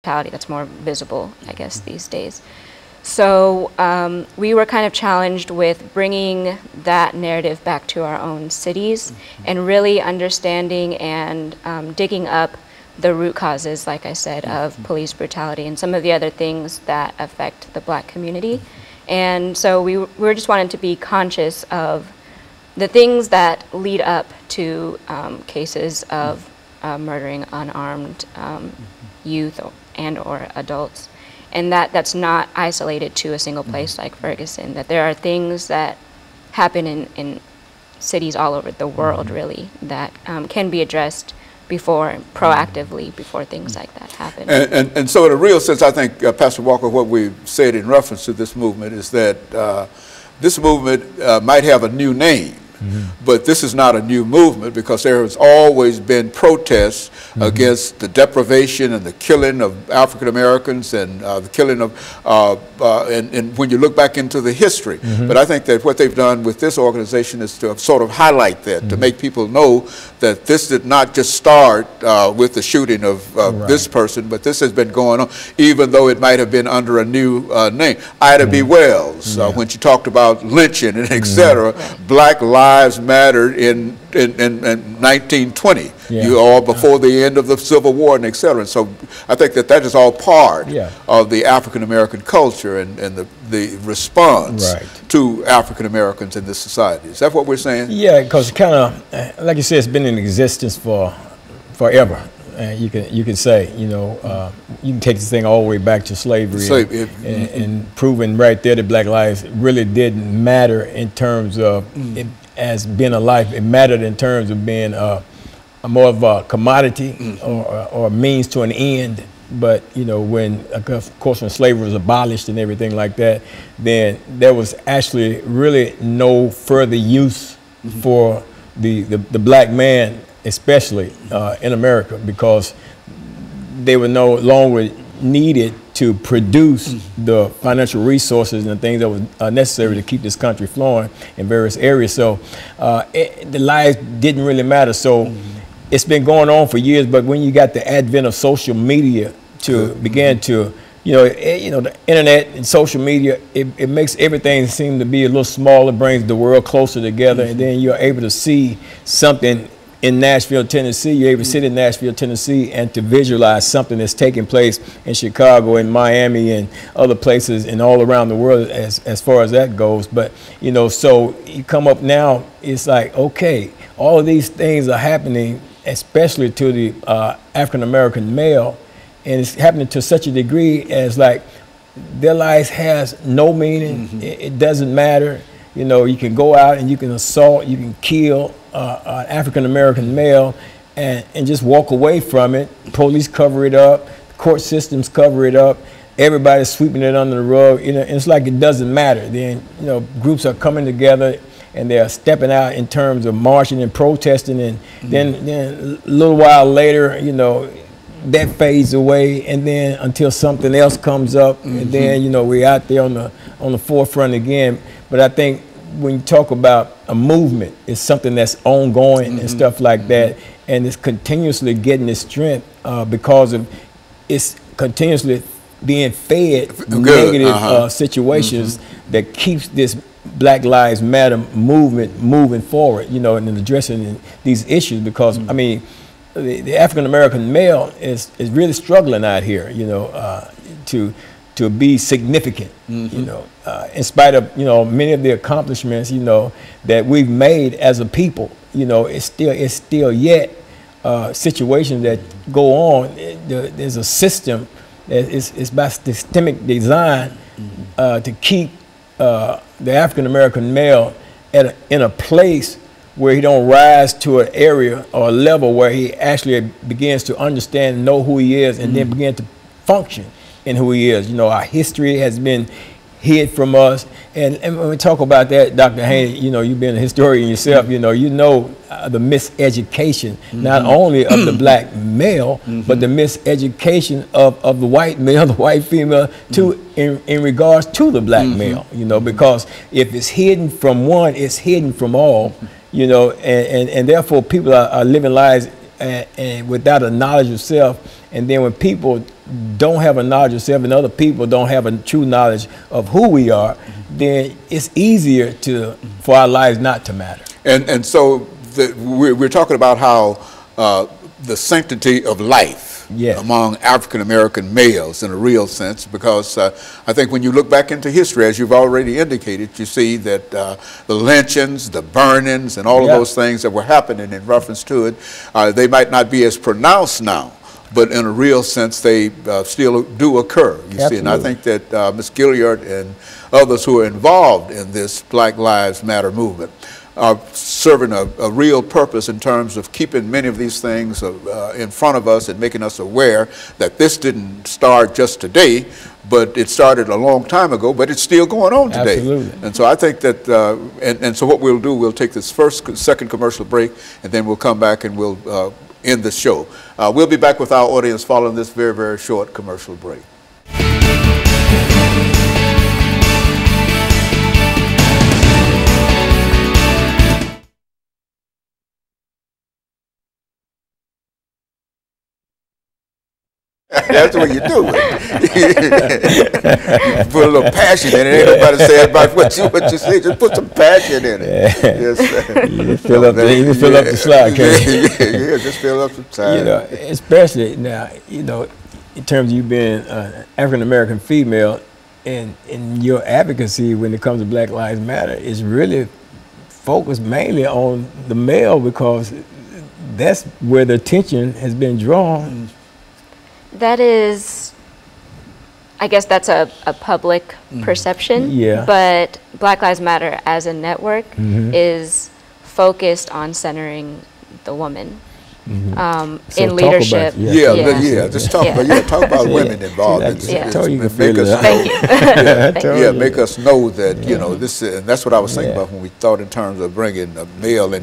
brutality that's more visible, I guess, these days. So we were kind of challenged with bringing that narrative back to our own cities and really understanding and digging up the root causes, like I said, of police brutality and some of the other things that affect the Black community. And so we were just wanting to be conscious of the things that lead up to cases of murdering unarmed youth and or adults. And that's not isolated to a single place like Ferguson, that there are things that happen in cities all over the world, really, that can be addressed proactively before things like that happen. And so in a real sense, I think, Pastor Walker, what we've said in reference to this movement is that this movement might have a new name, but this is not a new movement, because there has always been protests against the deprivation and the killing of African Americans and the killing of, and when you look back into the history. But I think that what they've done with this organization is to sort of highlight that, to make people know that this did not just start with the shooting of this person, but this has been going on, even though it might have been under a new name. Ida B. Wells, when she talked about lynching and et cetera, Black Lives Mattered in 1920, or before the end of the Civil War and et cetera. And so I think that that is all part of the African American culture and the response to African Americans in this society. Is that what we're saying? Yeah, because kind of, like you said, it's been in existence for forever. You can say, you know, you can take this thing all the way back to slavery, and proving right there that Black lives really didn't matter in terms of it as being a life. It mattered in terms of being a more of a commodity or a means to an end. But you know, when of course when slavery was abolished and everything like that, then there was actually really no further use for the Black man, especially in America, because they were no longer needed to produce the financial resources and the things that was necessary to keep this country flowing in various areas. So the lives didn't really matter. So it's been going on for years, but when you got the advent of social media to begin to, you know, the internet and social media, it makes everything seem to be a little smaller, brings the world closer together, and then you're able to see something in Nashville, Tennessee. You're able to sit in Nashville, Tennessee, and to visualize something that's taking place in Chicago and Miami and other places and all around the world as far as that goes. But, you know, so you come up now, it's like, okay, all of these things are happening, especially to the African-American male, and it's happening to such a degree as like their lives has no meaning. It doesn't matter. You know, you can go out and you can assault, you can kill an African-American male and just walk away from it. Police cover it up, court systems cover it up, everybody's sweeping it under the rug. You know, and it's like it doesn't matter. Then, you know, groups are coming together and they're stepping out in terms of marching and protesting, and then a little while later, you know, that fades away, and then until something else comes up, and then, you know, we're out there on the forefront again. But I think when you talk about a movement, it's something that's ongoing and stuff like that, and it's continuously getting its strength because of it's continuously being fed negative situations that keeps this Black Lives Matter movement moving forward, you know, and addressing these issues. Because I mean, the African American male is really struggling out here, you know, to be significant, you know, in spite of, you know, many of the accomplishments, you know, that we've made as a people. You know, it's still yet situations that go on. There's a system that is by systemic design to keep the African American male in a place where he don't rise to an area or a level where he actually begins to understand and know who he is, and then begin to function in who he is. You know, our history has been hid from us, and when we talk about that, Dr. Haney, you know, you've been a historian yourself, you know the miseducation, not only of the Black male, but the miseducation of the white male, the white female, in regards to the Black male, you know, because if it's hidden from one, it's hidden from all, you know, and therefore people are living lives and without a knowledge of self. And then when people don't have a knowledge of self and other people don't have a true knowledge of who we are, then it's easier for our lives not to matter. And so we're talking about how the sanctity of life among African American males in a real sense, because I think when you look back into history, as you've already indicated, you see that the lynchings, the burnings, and all of those things that were happening in reference to it, they might not be as pronounced now, but in a real sense, they still do occur, you see. And I think that Ms. Gilliard and others who are involved in this Black Lives Matter movement are serving a real purpose in terms of keeping many of these things in front of us and making us aware that this didn't start just today, but it started a long time ago, but it's still going on today. Absolutely. And so I think that, and so what we'll do, we'll take this second commercial break, and then we'll come back and we'll end the show. We'll be back with our audience following this very, very short commercial break. That's what you do. Put a little passion in it. Ain't nobody say about what you say. Just put some passion in it. Yes, you fill up the slot, can't you? Yeah, just fill up some time. You know, especially now, you know, in terms of you being an African American female, and your advocacy when it comes to Black Lives Matter is really focused mainly on the male, because that's where the attention has been drawn. That is, I guess that's a public perception, but Black Lives Matter as a network is focused on centering the woman in leadership. Just talk about women involved. Make us know that, you know, this, and that's what I was thinking about when we thought in terms of bringing a male in.